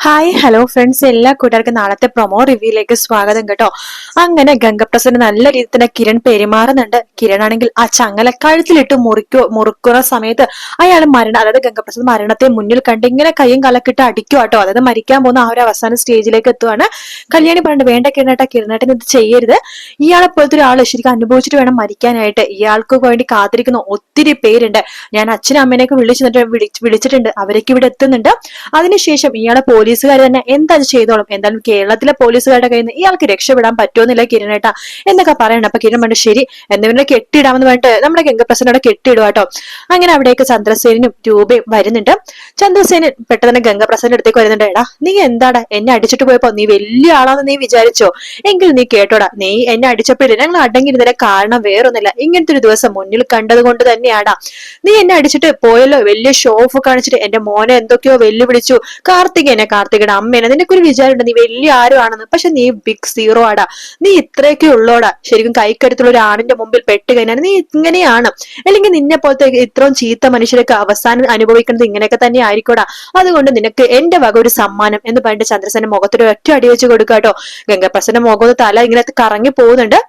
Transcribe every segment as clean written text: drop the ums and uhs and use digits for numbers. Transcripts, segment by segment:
Hi hello friends, എല്ലാ കൂട്ടുകാർക്കും നാളത്തെ പ്രൊമോ റിവ്യൂയിലേക്ക് സ്വാഗതം കേട്ടോ. അങ്ങനെ ഗംഗപ്രസാദ് നല്ല രീതിയിൽ തന്നെ കിരൺ പെരുമാറുന്നുണ്ട്. കിരൺ ആണെങ്കിൽ ആ ചങ്ങല കഴുത്തിലിട്ട് മുറുക്കുന്ന സമയത്ത് അയാൾ അതായത് ഗംഗപ്രസാദ് മരണത്തെ മുന്നിൽ കണ്ട് ഇങ്ങനെ കയ്യും കലക്കിട്ട് അടിക്കുക കേട്ടോ. അതായത് മരിക്കാൻ പോകുന്ന ആ ഒരു അവസാന സ്റ്റേജിലേക്ക് എത്തുവാണ്. കല്യാണി പറഞ്ഞിട്ട് വേണ്ട കിരണേട്ടൻ ഇത് ചെയ്യരുത്, ഇയാളെ പോലത്തെ ഒരാള് ശരിക്കും അനുഭവിച്ചിട്ട് വേണം മരിക്കാനായിട്ട്. ഇയാൾക്ക് വേണ്ടി കാത്തിരിക്കുന്ന ഒത്തിരി പേരുണ്ട്. ഞാൻ അച്ഛനും അമ്മേനെയൊക്കെ വിളിച്ചിട്ടുണ്ട്, അവരൊക്കെ ഇവിടെ എത്തുന്നുണ്ട്. അതിനുശേഷം ഇയാളെ പോലീസുകാർ തന്നെ എന്താ ചെയ്തോളും, എന്തായാലും കേരളത്തിലെ പോലീസുകാരുടെ കയ്യിൽ നിന്ന് ഇയാൾക്ക് രക്ഷപ്പെടാൻ പറ്റുമെന്നില്ല കിരണേട്ട എന്നൊക്കെ പറയണം. അപ്പൊ കിരൺ പറഞ്ഞു ശരി എന്നിവനെ കെട്ടിയിടാമെന്ന് പറഞ്ഞിട്ട് നമ്മുടെ ഗംഗപ്രസാദോടെ കെട്ടിയിടുക കേട്ടോ. അങ്ങനെ അവിടേക്ക് ചന്ദ്രസേനും രൂപയും വരുന്നുണ്ട്. ചന്ദ്രസേനൻ പെട്ടെന്ന് തന്നെ ഗംഗപ്രസാദിന്റെ അടുത്തേക്ക് വരുന്നുണ്ട്. എടാ നീ എന്താടാ എന്നെ അടിച്ചിട്ട് പോയപ്പോ നീ വലിയ ആളാന്ന് നീ വിചാരിച്ചോ? എങ്കിൽ നീ കേട്ടോടാ, നീ എന്നെ അടിച്ചപ്പോഴേ ഞങ്ങൾ അടങ്ങിയിരുന്നതിന്റെ കാരണം വേറൊന്നുമില്ല, ഇങ്ങനത്തെ ഒരു ദിവസം മുന്നിൽ കണ്ടത് കൊണ്ട് തന്നെയാടാ. നീ എന്നെ അടിച്ചിട്ട് പോയല്ലോ, വലിയ ഷോ ഓഫ് കാണിച്ചിട്ട് എന്റെ മോനെ എന്തൊക്കെയോ വെല്ലുവിളിച്ചു. കാർത്തികയുടെ അമ്മേനെ നിനക്ക് ഒരു വിചാരമുണ്ട് നീ വലിയ ആരും ആണെന്ന്, പക്ഷെ നീ ബിഗ് സീറോ ആടാ. നീ ഇത്രയൊക്കെ ഉള്ളോടാ. ശരിക്കും കൈക്കരുത്തുള്ള ഒരു ആണിന്റെ മുമ്പിൽ പെട്ട് കഴിഞ്ഞാൽ നീ ഇങ്ങനെയാണ്. അല്ലെങ്കിൽ നിന്നെ പോലത്തെ ഇത്രയും ചീത്ത മനുഷ്യരൊക്കെ അവസാനം അനുഭവിക്കുന്നത് ഇങ്ങനെയൊക്കെ തന്നെ ആയിരിക്കോടാ. അതുകൊണ്ട് നിനക്ക് എന്റെ വക ഒരു സമ്മാനം എന്ന് പറഞ്ഞിട്ട് ചന്ദ്രസേന മുഖത്തൊരു ഒറ്റ അടി വെച്ച് കൊടുക്കാട്ടോ. ഗംഗപ്രസാദിന്റെ മുഖത്ത് തല ഇങ്ങനെ കറങ്ങി പോകുന്നുണ്ട്.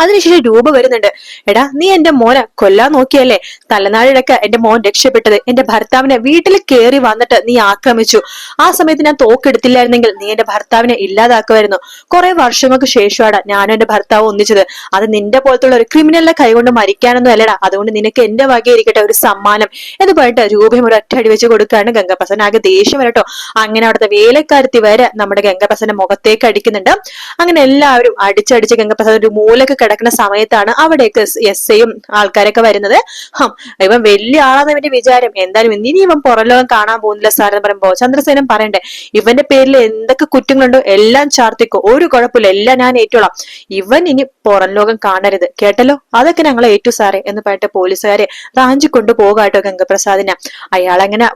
അതിനുശേഷം രൂപ വരുന്നുണ്ട്. എടാ നീ എന്റെ മോനെ കൊല്ലാൻ നോക്കിയല്ലേ? തലനാഴിടക്ക് എന്റെ മോൻ രക്ഷപ്പെട്ടത്. എന്റെ ഭർത്താവിനെ വീട്ടിൽ കയറി വന്നിട്ട് നീ ആക്രമിച്ചു. ആ സമയത്ത് ഞാൻ തോക്കെടുത്തില്ലായിരുന്നെങ്കിൽ നീ എന്റെ ഭർത്താവിനെ ഇല്ലാതാക്കുമായിരുന്നു. കുറെ വർഷങ്ങൾക്ക് ശേഷമാണ് ഞാനും എന്റെ ഭർത്താവ് ഒന്നിച്ചത്. അത് നിന്റെ പോലത്തുള്ള ഒരു ക്രിമിനലിന്റെ കൈകൊണ്ട് മരിക്കാനൊന്നും അല്ലടാ. അതുകൊണ്ട് നിനക്ക് എന്റെ വകയിരിക്കട്ടെ ഒരു സമ്മാനം എന്ന് പറഞ്ഞിട്ട് രൂപയും ഒരു ഒറ്റ അടി വെച്ച് കൊടുക്കുകയാണ്. ഗംഗപ്രസാദ് ആകെ ദേഷ്യം വരട്ടോ. അങ്ങനെ അവിടുത്തെ വേലക്കാരത്തി വരെ നമ്മുടെ ഗംഗപ്രസാദിന്റെ മുഖത്തേക്ക് അടിക്കുന്നുണ്ട്. അങ്ങനെ എല്ലാവരും അടിച്ചടിച്ച് ഗംഗപ്രസാദ് ഒരു മൂലക്ക് കിടക്കുന്ന സമയത്താണ് അവിടേക്ക് എസ് ഐയും ആൾക്കാരൊക്കെ വരുന്നത്. ഇവൻ വലിയ ആളാന്ന് ഇവന്റെ വിചാരം. എന്തായാലും ഇനി ഇവൻ പുറംലോകം കാണാൻ പോകുന്നില്ല സാർ എന്ന് പറയുമ്പോ ചന്ദ്രസേനൻ പറയണ്ടേ, ഇവന്റെ പേരിൽ എന്തൊക്കെ കുറ്റങ്ങളുണ്ടോ എല്ലാം ചാർത്തിക്കോ, ഒരു കുഴപ്പമില്ല, എല്ലാം ഞാൻ ഏറ്റുള്ളാം. ഇവൻ ഇനി പുറം ലോകം കാണരുത്, കേട്ടല്ലോ? അതൊക്കെ ഞങ്ങൾ ഏറ്റു സാറേ എന്ന് പറഞ്ഞിട്ട് പോലീസുകാരെ റാഞ്ചി കൊണ്ടു പോകാട്ടോ ഗംഗപ്രസാദിനെ. അയാളങ്ങനെ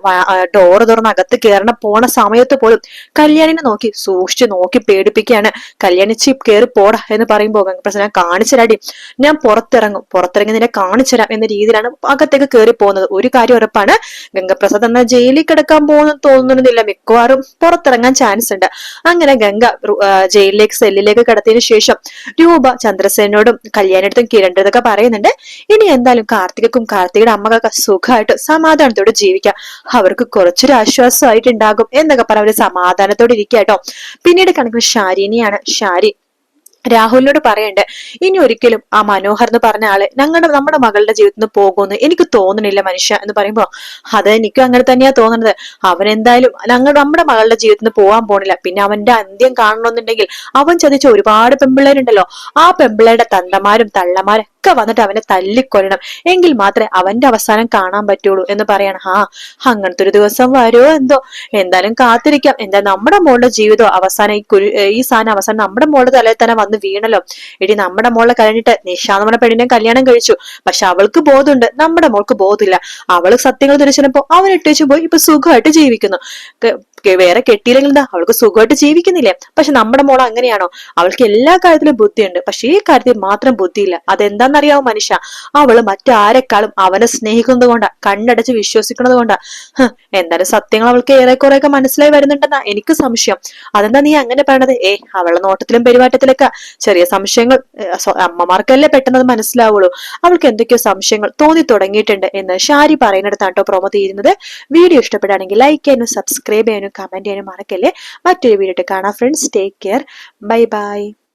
ഡോറ് തുറന്ന് അകത്ത് കയറണ പോണ സമയത്ത് പോലും കല്യാണിനെ നോക്കി സൂക്ഷിച്ചു നോക്കി പേടിപ്പിക്കുകയാണ്. കല്യാണി ചിപ്പ് കയറി പോടാ എന്ന് പറയുമ്പോ ഗംഗപ്രസാദ് കാണിച്ചരാടി, ഞാൻ പുറത്തിറങ്ങി നിന്നെ കാണിച്ചുതരാം എന്ന രീതിയിലാണ് അകത്തേക്ക് കയറി പോകുന്നത്. ഒരു കാര്യം ഉറപ്പാണ്, ഗംഗപ്രസാദ് എന്നാൽ ജയിലിൽ കിടക്കാൻ പോകുന്നു തോന്നുന്നില്ല, മിക്കവാറും പുറത്തിറങ്ങാൻ ചാൻസ് ഉണ്ട്. അങ്ങനെ ഗംഗ സെല്ലിലേക്ക് കടത്തിയതിനു ശേഷം രൂപ ചന്ദ്രസേനോടും കല്യാണിടത്തും കിരണ്ടതൊക്കെ പറയുന്നുണ്ട്. ഇനി എന്തായാലും കാർത്തികയുടെ അമ്മക്കൊക്കെ സുഖമായിട്ട് സമാധാനത്തോടെ ജീവിക്കാം, അവർക്ക് കുറച്ചൊരു ആശ്വാസമായിട്ടുണ്ടാകും എന്നൊക്കെ പറഞ്ഞ അവര് സമാധാനത്തോടെ ഇരിക്കാട്ടോ. പിന്നീട് കണക്കുന്ന ഷാരിനെയാണ്. ഷാരി രാഹുലിനോട് പറയണ്ട്, ഇനി ഒരിക്കലും ആ മനോഹർ എന്ന് പറഞ്ഞ ആള് നമ്മുടെ മകളുടെ ജീവിതത്തിൽ നിന്ന് പോകുമെന്ന് എനിക്ക് തോന്നണില്ല മനുഷ്യ എന്ന് പറയുമ്പോ, അത് എനിക്കും അങ്ങനെ തന്നെയാ തോന്നുന്നത്. അവൻ എന്തായാലും നമ്മുടെ മകളുടെ ജീവിതത്തിൽ നിന്ന് പോകാൻ പോണില്ല. പിന്നെ അവന്റെ അന്ത്യം കാണണമെന്നുണ്ടെങ്കിൽ അവൻ ചതിച്ച ഒരുപാട് പെമ്പിള്ളേരുണ്ടല്ലോ, ആ പെമ്പിള്ളേരുടെ തന്തമാരും തള്ളമാരും ഒക്കെ വന്നിട്ട് അവനെ തല്ലിക്കൊല്ലണം, എങ്കിൽ മാത്രമേ അവന്റെ അവസാനം കാണാൻ പറ്റുള്ളൂ എന്ന് പറയണം. അങ്ങനത്തെ ഒരു ദിവസം വരുമോ എന്തോ, എന്തായാലും കാത്തിരിക്കാം. എന്താ നമ്മുടെ മോളുടെ ജീവിതം അവസാനം ഈ സാധനം അവസാനം നമ്മുടെ മോളുടെ തലയിൽ തന്നെ വന്ന് വീണല്ലോ. എടി നമ്മുടെ മോളെ കഴിഞ്ഞിട്ട് നിഷാന്ന് പറഞ്ഞ പെണ്ണിനെ കല്യാണം കഴിച്ചു, പക്ഷെ അവൾക്ക് ബോധമുണ്ട്, നമ്മുടെ മോൾക്ക് ബോധമില്ല. അവള് സത്യങ്ങൾ തിരിച്ചപ്പോ അവൻ ഇട്ടേച്ചു പോയി, ഇപ്പൊ സുഖമായിട്ട് ജീവിക്കുന്നു. വേറെ കെട്ടിയില്ലെങ്കിൽ എന്താ, അവൾക്ക് സുഖമായിട്ട് ജീവിക്കുന്നില്ലേ? പക്ഷെ നമ്മുടെ മോൾ അങ്ങനെയാണോ? അവൾക്ക് എല്ലാ കാര്യത്തിലും ബുദ്ധിയുണ്ട്, പക്ഷെ ഈ കാര്യത്തിൽ മാത്രം ബുദ്ധിയില്ല. അതെന്താന്നറിയാവോ മനുഷ്യ? അവള് മറ്റാരെക്കാളും അവനെ സ്നേഹിക്കുന്നത് കൊണ്ടാ, കണ്ണടച്ച് വിശ്വസിക്കുന്നത് കൊണ്ടാ. എന്തായാലും സത്യങ്ങൾ അവൾക്ക് ഏറെക്കുറെയൊക്കെ മനസ്സിലായി വരുന്നുണ്ടെന്നാ എനിക്ക് സംശയം. അതെന്താ നീ അങ്ങനെ പറയണത്? അവളുടെ നോട്ടത്തിലും പെരുമാറ്റത്തിലൊക്കെ ചെറിയ സംശയങ്ങൾ അമ്മമാർക്കല്ലേ പെട്ടെന്ന് മനസ്സിലാവുള്ളൂ. അവൾക്ക് എന്തൊക്കെയോ സംശയങ്ങൾ തോന്നി തുടങ്ങിയിട്ടുണ്ട് എന്ന് ഷാരി പറയുന്നിടത്താട്ടോ പ്രൊമോ തീരുന്നത്. വീഡിയോ ഇഷ്ടപ്പെടുകയാണെങ്കിൽ ലൈക്ക് ചെയ്യാനും സബ്സ്ക്രൈബ് ചെയ്യാനും കമന്റ് ചെയ്യാനും മറക്കല്ലേ. മറ്റൊരു വീഡിയോ കാണാം friends. Take care. Bye bye.